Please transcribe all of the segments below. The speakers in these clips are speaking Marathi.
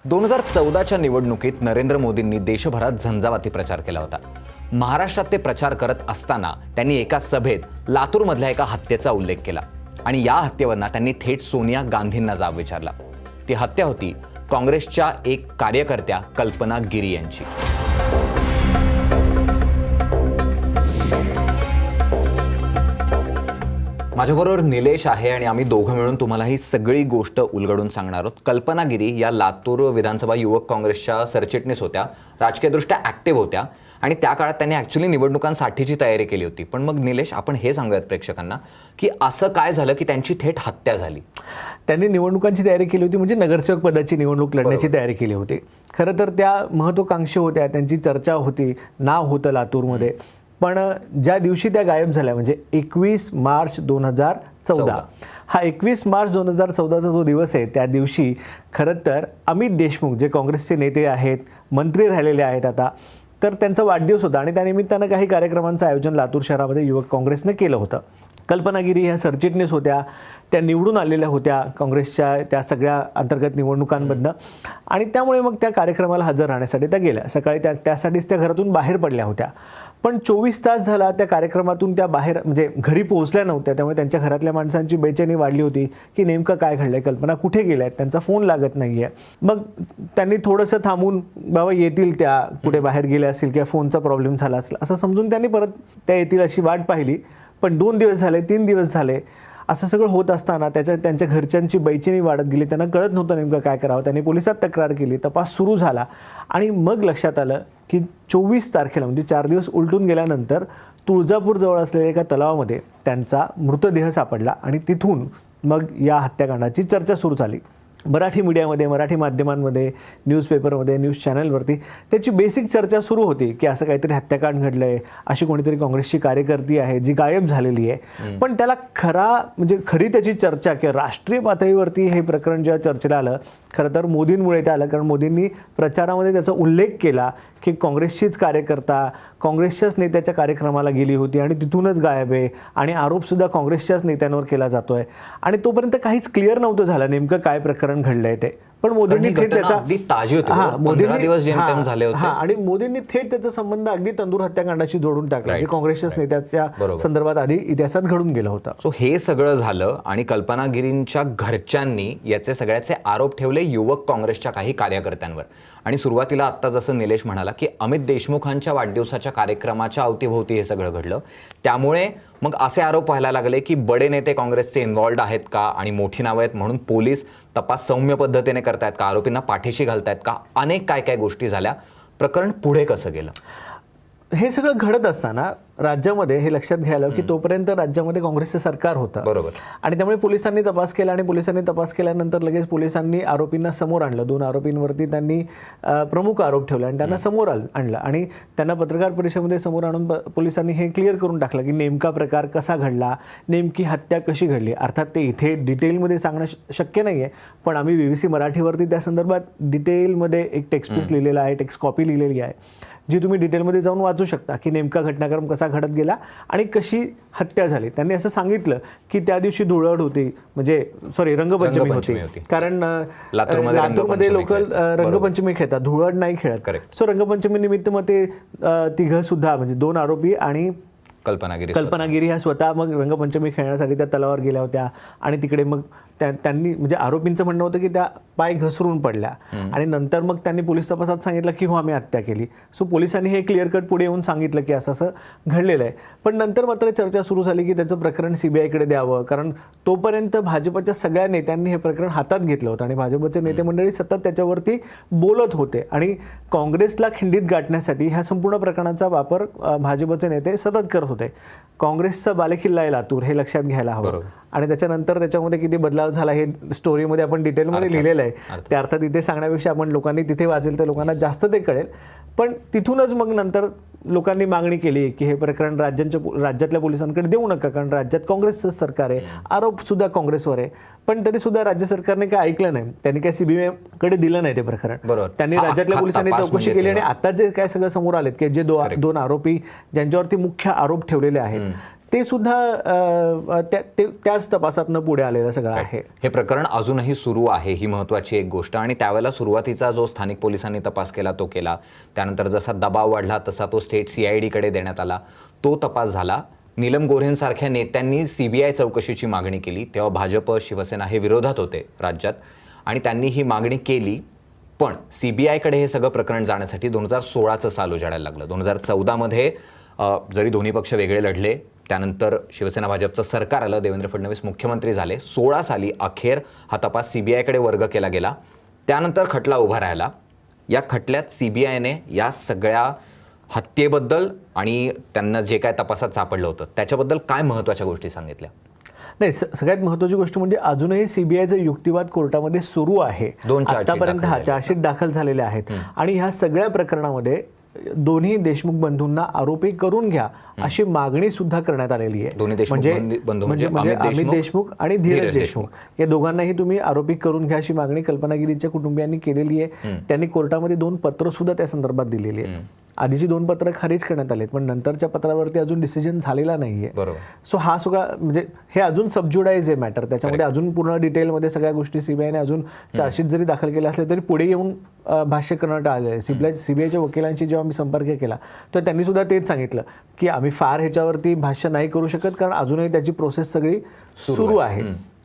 2014च्या निवडणुकीत नरेंद्र मोदींनी देशभरात झंझावाती प्रचार केला होता. महाराष्ट्रात ते प्रचार करत असताना त्यांनी एका सभेत लातूरमधल्या एका हत्येचा उल्लेख केला आणि या हत्येवरनं त्यांनी थेट सोनिया गांधींना जाब विचारला. ती हत्या होती काँग्रेसच्या एक कार्यकर्त्या कल्पना गिरी यांची. माझ्याबरोबर निलेश आहे आणि आम्ही दोघं मिळून तुम्हाला ही सगळी गोष्ट उलगडून सांगणार आहोत. कल्पना गिरी या लातूर विधानसभा युवक काँग्रेसच्या सरचिटणीस होत्या, राजकीयदृष्ट्या ॲक्टिव्ह होत्या आणि त्या काळात त्यांनी ॲक्च्युली निवडणुकांसाठीची तयारी केली होती. पण मग निलेश, आपण हे सांगूयात प्रेक्षकांना की असं काय झालं की त्यांची थेट हत्या झाली? त्यांनी निवडणुकांची तयारी केली होती, म्हणजे नगरसेवक पदाची निवडणूक लढण्याची तयारी केली होती. खरं तर त्या महत्त्वाकांक्षी होत्या, त्यांची चर्चा होती, नाव होतं लातूरमध्ये. पण ज्या दिवशी त्या गायब झाल्या म्हणजे 21 मार्च 2014, हा 21 मार्च 2014चा जो दिवस आहे, त्या दिवशी खरं तर अमित देशमुख जे काँग्रेसचे नेते आहेत, मंत्री राहिलेले आहेत आता, तर त्यांचा वाढदिवस होता आणि त्यानिमित्तानं काही कार्यक्रमांचं आयोजन लातूर शहरामध्ये युवक काँग्रेसनं केलं होतं. कल्पना गिरी ह्या सरचिटणीस होत्या, त्या निवडून आलेल्या होत्या काँग्रेसच्या त्या सगळ्या अंतर्गत निवडणुकांमधनं आणि त्यामुळे मग त्या कार्यक्रमाला हजर राहण्यासाठी त्या गेल्या. सकाळी त्यासाठीच त्या घरातून बाहेर पडल्या होत्या. पण 24 तास झाला त्या कार्यक्रमातून त्या बाहेर म्हणजे घरी पोहोचल्या नव्हत्या. त्यामुळे त्यांच्या घरातल्या माणसांची बेचैनी वाढली होती की नेमकं काय घडलंय, कल्पना कुठे गेल्या आहेत, त्यांचा फोन लागत नाही आहे. मग त्यांनी थोडंसं थांबून बाबा येतील, त्या कुठे बाहेर गेल्या असतील किंवा फोनचा प्रॉब्लेम झाला असेल असं समजून त्यांनी परत त्या येतील अशी वाट पाहिली. पण 2 दिवस झाले, 3 दिवस झाले, असं सगळं होत असताना त्यांच्या घरच्यांची बेचैनी वाढत गेली. त्यांना कळत नव्हतं नेमकं काय करावं. त्यांनी पोलिसात तक्रार केली, तपास सुरू झाला आणि मग लक्षात आलं की 24 तारखेला म्हणजे 4 दिवस उलटून गेल्यानंतर तुळजापूरजवळ असलेल्या एका तलावामध्ये त्यांचा मृतदेह सापडला आणि तिथून मग या हत्याकांडाची चर्चा सुरू झाली. मराठी मीडियामध्ये, मराठी माध्यमांमध्ये, न्यूजपेपरमध्ये, न्यूज चॅनलवरती त्याची बेसिक चर्चा सुरू होती की असं काहीतरी हत्याकांड घडलं आहे, अशी कोणीतरी काँग्रेसची कार्यकर्ती आहे जी गायब झालेली आहे. पण त्याला खरी त्याची चर्चा किंवा राष्ट्रीय पातळीवरती हे प्रकरण जेव्हा चर्चेला आलं, खरं तर मोदींमुळे ते आलं. कारण मोदींनी प्रचारामध्ये त्याचा उल्लेख केला की काँग्रेसचीच कार्यकर्ता काँग्रेसच्याच नेत्याच्या कार्यक्रमाला गेली होती आणि तिथूनच गायब आहे आणि आरोपसुद्धा काँग्रेसच्याच नेत्यांवर केला जातोय. आणि तोपर्यंत काहीच क्लिअर नव्हतं झालं नेमकं काय प्रकरण घडलंय ते. पण मोदींनी थेट त्याचा आणि मोदींनी थेट त्याचा संबंध अगदी तंदूर हत्याकांडाशी जोडून टाकला, जे काँग्रेसच्याच नेत्याच्या संदर्भात आधी इतिहासात घडून गेलं होतं. सो हे सगळं झालं आणि कल्पना गिरींच्या घरच्यांनी याचे सगळ्याचे आरोप ठेवले युवक काँग्रेसच्या काही कार्यकर्त्यांवर. आणि सुरुवातीला आत्ता जसं निलेश म्हणाला की अमित देशमुखांच्या वाढदिवसाच्या कार्यक्रमाच्या अवतीभोवती हे सगळं घडलं. त्यामुळे मग असे आरोप व्हायला लागले की बडे नेते काँग्रेसचे इन्व्हॉल्ड आहेत का आणि मोठी नावं आहेत म्हणून पोलीस तपास सौम्य पद्धतीने करतायत का, आरोपींना पाठीशी घालतायत का, अनेक काय गोष्टी झाल्या. प्रकरण पुढे कसं गेलं? हे सगळं घडत असताना राज्यामध्ये हे लक्षात घ्यायला की तोपर्यंत राज्यामध्ये काँग्रेसचं सरकार होतं. बरोबर. आणि त्यामुळे पोलिसांनी तपास केला आणि पोलिसांनी तपास केल्यानंतर लगेच पोलिसांनी आरोपींना समोर आणलं. 2 आरोपींवरती त्यांनी प्रमुख आरोप ठेवले आणि त्यांना समोर आणलं आणि त्यांना पत्रकार परिषदेमध्ये समोर आणून पोलिसांनी हे क्लिअर करून टाकलं की नेमका प्रकार कसा घडला, नेमकी हत्या कशी घडली. अर्थात ते इथे डिटेलमध्ये सांगणं शक्य नाही आहे, पण आम्ही BBC मराठीवरती त्या संदर्भात डिटेलमध्ये एक टेक्स्ट पीस लिहिलेला आहे, टेक्स्ट कॉपी लिहिलेली आहे, जी तुम्ही डिटेलमध्ये जाऊन वाचू शकता की नेमका घटनाक्रम कसा घडत गेला आणि कशी हत्या झाली. त्यांनी असं सांगितलं की त्या दिवशी धुळवड होती, म्हणजे रंगपंचमी होती. कारण लातूरमध्ये लोक रंगपंचमी खेळतात, धुळवड नाही खेळत. सो रंगपंचमी निमित्त मग ते तिघं सुद्धा म्हणजे 2 आरोपी आणि कल्पना गिरी ह्या स्वतः मग रंगपंचमी खेळण्यासाठी त्या तलावावर गेल्या होत्या आणि तिकडे मग त्यांनी म्हणजे आरोपींचं म्हणणं होतं की त्या पाय घसरून पडल्या आणि नंतर मग त्यांनी पोलीस तपासात सांगितलं की हो आम्ही हत्या केली. सो पोलिसांनी हे क्लिअर कट पुढे येऊन सांगितलं की असं असं घडलेलं आहे. पण नंतर मात्र चर्चा सुरू झाली की त्याचं प्रकरण CBIकडे द्यावं, कारण तोपर्यंत भाजपच्या सगळ्या नेत्यांनी हे प्रकरण हातात घेतलं होतं आणि भाजपचे नेते मंडळी सतत त्याच्यावरती बोलत होते आणि काँग्रेसला खिंडीत गाठण्यासाठी ह्या संपूर्ण प्रकरणाचा वापर भाजपचे नेते सतत करत होते. काँग्रेसचा बालेकिल्ला आहे लातूर, हे लक्षात घ्यायला हवं. आणि त्याच्यानंतर त्याच्यामध्ये किती बदलाव झाला हे स्टोरीमध्ये आपण डिटेलमध्ये लिहिलेलं आहे. त्या अर्थात इथे सांगण्यापेक्षा आपण लोकांनी तिथे वाचेल तर लोकांना जास्त ते कळेल. पण तिथूनच मग नंतर लोकांनी मागणी केली की हे प्रकरण राज्यातल्या पोलिसांकडे देऊ नका, कारण राज्यात काँग्रेसचं सरकार आहे, आरोपसुद्धा काँग्रेसवर आहे. पण तरीसुद्धा राज्य सरकारने काय ऐकलं नाही, त्यांनी काय CBIकडे दिलं नाही ते प्रकरण. त्यांनी राज्यातल्या पोलिसांनी चौकशी केली आणि आता जे काय सगळं समोर आलेत की जे 2 आरोपी ज्यांच्यावरती मुख्य आरोप ठेवलेले आहेत ते सुद्धा त्याच तपासातनं पुढे आलेलं सगळं आहे. हे प्रकरण अजूनही सुरू आहे, ही महत्त्वाची एक गोष्ट. आणि त्यावेळेला सुरुवातीचा जो स्थानिक पोलिसांनी तपास केला तो केला, त्यानंतर जसा दबाव वाढला तसा तो स्टेट CID कडे देण्यात आला, तो तपास झाला. नीलम गोऱ्हेंसारख्या नेत्यांनी CBI चौकशीची मागणी केली, तेव्हा भाजप शिवसेना हे विरोधात होते राज्यात, आणि त्यांनी ही मागणी केली. पण CBI कडे हे सगळं प्रकरण जाण्यासाठी 2016चं साल उजाडायला लागलं. 2014मध्ये जरी दोन्ही पक्ष वेगळे लढले, त्यानंतर शिवसेना भाजपचं सरकार आलं, देवेंद्र फडणवीस मुख्यमंत्री झाले. 16 साली अखेर हा तपास CBI कडे वर्ग केला गेला. त्यानंतर खटला उभा राहिला. या खटल्यात CBIने या सगळ्या हत्येबद्दल आणि त्यांना जे काय तपासात सापडलं होतं त्याच्याबद्दल काय महत्त्वाच्या गोष्टी सांगितल्या? नाही, सगळ्यात महत्त्वाची गोष्ट म्हणजे अजूनही CBIचा युक्तिवाद कोर्टामध्ये सुरू आहे. आतापर्यंत चार्जशीट दाखल झालेले आहेत आणि ह्या सगळ्या प्रकरणामध्ये दोन्ही देशमुख बंधूंना आरोपी करून घ्या अशी मागणी सुद्धा करण्यात आलेली आहे. म्हणजे अमित देशमुख आणि धीरज देशमुख या दोघांनाही तुम्ही आरोपी करून घ्या अशी मागणी कल्पना गिरीच्या कुटुंबियांनी केलेली आहे. त्यांनी कोर्टामध्ये 2 पत्र सुद्धा त्या संदर्भात दिलेली आहेत. आधीची 2 पत्र खारिज करण्यात आलेत, पण नंतरच्या पत्रावरती अजून डिसिजन झालेला नाहीये. सो हा सगळा म्हणजे हे अजून सबज्युडाइज आहे मॅटर. त्याच्यामध्ये अजून पूर्ण डिटेलमध्ये सगळ्या गोष्टी CBIने अजून चार्जशीट जरी दाखल केल्या असल्या तरी पुढे येऊन भाष्य करण्यात आले आहे. CBIच्या वकिलांशी जेव्हा मी संपर्क केला तर त्यांनी सुद्धा तेच सांगितलं की आम्ही फार ह्याच्यावरती भाष्य नाही करू शकत, कारण अजूनही त्याची प्रोसेस सगळी सुरू आहे.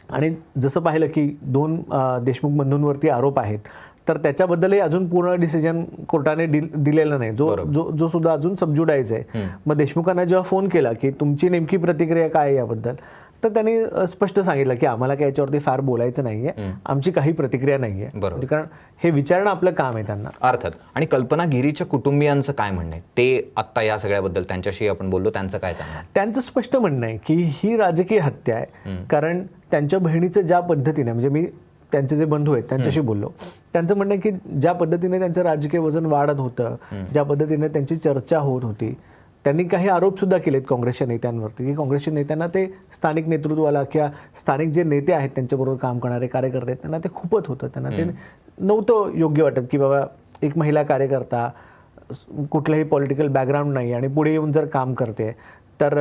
आणि जसं पाहिलं की 2 देशमुख बंधूंवरती आरोप आहेत, तर त्याच्याबद्दलही अजून पूर्ण डिसिजन कोर्टाने दिलेला नाही, जो सुद्धा अजून सबज्युडाइज आहे. मग देशमुखांना जेव्हा फोन केला की तुमची नेमकी प्रतिक्रिया काय आहे याबद्दल, तर त्यांनी स्पष्ट सांगितलं की आम्हाला काय याच्यावरती फार बोलायचं नाहीये, आमची काही प्रतिक्रिया नाहीये, कारण हे विचारणं आपलं काम आहे त्यांना. अर्थात. आणि कल्पना गिरीच्या कुटुंबियांचं काय म्हणणं आहे ते आत्ता या सगळ्याबद्दल त्यांच्याशी आपण बोललो, त्यांचं काय सांगणार? त्यांचं स्पष्ट म्हणणं आहे की ही राजकीय हत्या आहे. कारण त्यांच्या बहिणीचं ज्या पद्धतीने, म्हणजे मी त्यांचे जे बंधू आहेत त्यांच्याशी बोललो, त्यांचं म्हणणं आहे की ज्या पद्धतीने त्यांचं राजकीय वजन वाढत होतं, ज्या पद्धतीने त्यांची चर्चा होत होती, त्यांनी काही आरोप सुद्धा केलेत काँग्रेसच्या नेत्यांवरती की काँग्रेसच्या नेत्यांना ते स्थानिक नेतृत्वाला किंवा स्थानिक जे नेते आहेत त्यांच्याबरोबर काम करणारे कार्यकर्ते आहेत त्यांना ते खूपच होतं. त्यांना ते नव्हतं योग्य वाटत की बाबा एक महिला कार्यकर्ता, कुठलंही पॉलिटिकल बॅकग्राऊंड नाही आणि पुढे येऊन जर काम करते तर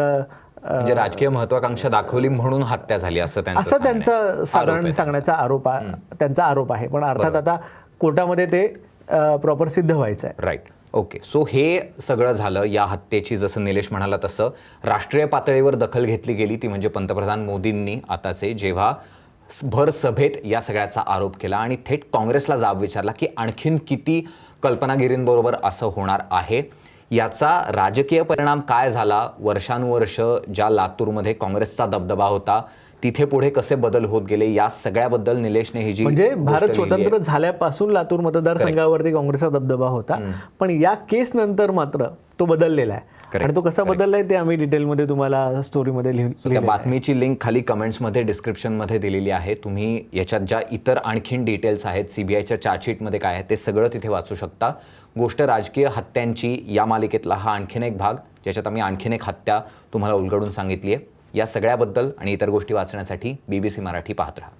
म्हणजे राजकीय महत्वाकांक्षा दाखवली म्हणून हत्या झाली असं त्यांचा साधारण सांगण्याचा त्यांचा आरोप आहे. पण अर्थात आता कोर्टामध्ये ते प्रॉपर सिद्ध व्हायचं आहे. राईट. ओके. सो हे सगळं झालं. या हत्येची जसं निलेश म्हणाला तसं राष्ट्रीय पातळीवर दखल घेतली गेली, ती म्हणजे पंतप्रधान मोदींनी आताचे, जेव्हा भर सभेत या सगळ्याचा आरोप केला आणि थेट काँग्रेसला जाब विचारला की आणखीन किती कल्पना गिरींबरोबर असं होणार आहे. याचा राजकीय परिणाम काय झाला? वर्षानुवर्ष ज्या लातूरमध्ये काँग्रेसचा दबदबा होता तिथे पुढे कसे बदल होत गेले, या सगळ्याबद्दल निलेशने ही जी म्हणजे भारत स्वतंत्र झाल्यापासून लातूर मतदारसंघावरती काँग्रेसचा दबदबा होता, पण या केस नंतर मात्र तो बदललेला आहे. आणि तो कसा बदललाय ते आम्ही डिटेलमध्ये तुम्हाला स्टोरीमध्ये लिहिलं. बातमीची लिंक खाली कमेंट्समध्ये डिस्क्रिप्शनमध्ये दिलेली आहे. तुम्ही याच्यात ज्या इतर आणखीन डिटेल्स आहेत, CBIच्या चार्जशीटमध्ये काय आहे ते सगळं तिथे वाचू शकता. गोष्ट राजकीय हत्यांची या मालिकेतला हा आणखीन एक भाग, ज्याच्यात आम्ही आणखीन एक हत्या तुम्हाला उलगडून सांगितली आहे. या सगळ्याबद्दल आणि इतर गोष्टी वाचण्यासाठी BBC मराठी पाहत राहा.